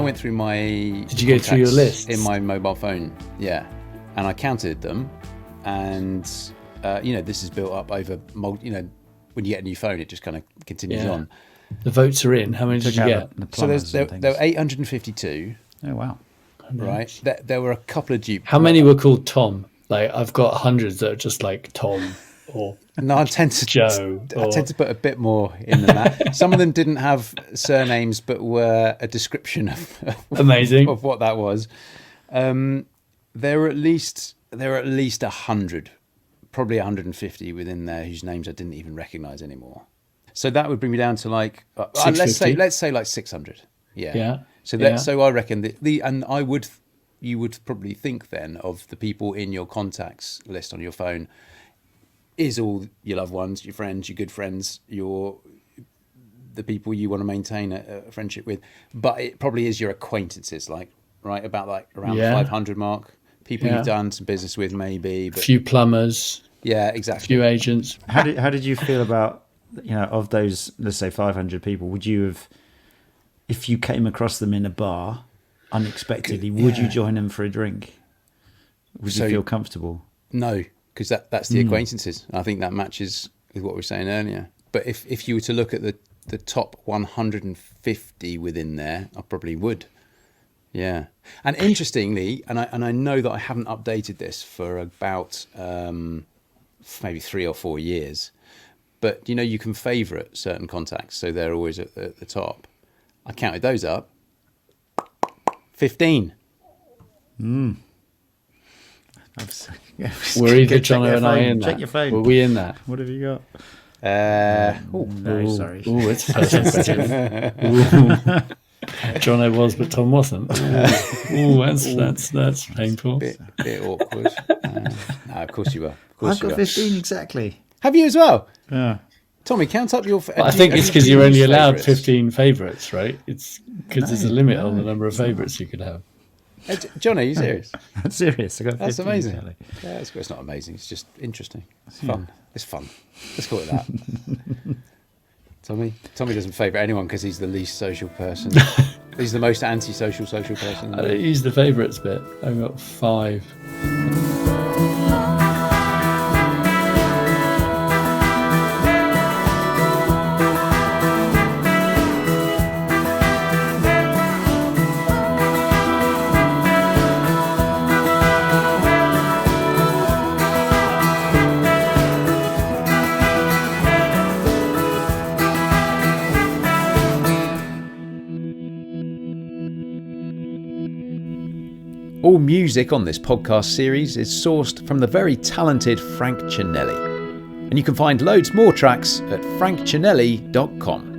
went through my. Did you go through your list in my mobile phone? Yeah, and I counted them, and this is built up over. When you get a new phone, it just kind of continues on. The votes are in. How many did you get? So there were 852. Oh wow! Right, there were a couple of dupes. How many were called Tom? Like I've got hundreds that are just like Tom or no. I tend to Joe. I tend to put a bit more in than that. Some of them didn't have surnames, but were a description of amazing of what that was. There are at least 100, probably 150 within there whose names I didn't even recognise anymore. So that would bring me down to like let's say like 600. Yeah. So I reckon you would probably think then of the people in your contacts list on your phone is all your loved ones, your friends, your good friends, the people you want to maintain a friendship with. But it probably is your acquaintances, around 500 mark. People you've done some business with, maybe. A few plumbers. Yeah, exactly. A few agents. How did you feel about, of those, let's say 500 people, would you have, if you came across them in a bar unexpectedly, would you join them for a drink? Would you feel comfortable? No, because that's the acquaintances. I think that matches with what we were saying earlier. But if you were to look at the top 150 within there, I probably would. Yeah. And interestingly, and I know that I haven't updated this for about maybe 3 or 4 years, but you can favourite certain contacts, so they're always at the top. I counted those up. 15. Were either Jono and I in that? Check your phone. Were we in that? What have you got? No, sorry. Oh, it's sensitive. Jono was, but Tom wasn't. That's painful. Bit awkward. No, of course you were. I've got 15 exactly. Have you as well? Yeah. Tommy, count up your. I think it's because you're only allowed 15 favourites, right? It's because there's a limit on the number of favourites you could have. John, are you serious? I'm serious. I got 15. That's amazing. Exactly. Yeah, it's not amazing. It's just interesting. It's fun. It's fun. Let's call it that. Tommy doesn't favourite anyone because he's the least social person. He's the most anti-social person. I don't use the favourites bit. I've got 5. All music on this podcast series is sourced from the very talented Frank Cinelli. And you can find loads more tracks at frankcinelli.com.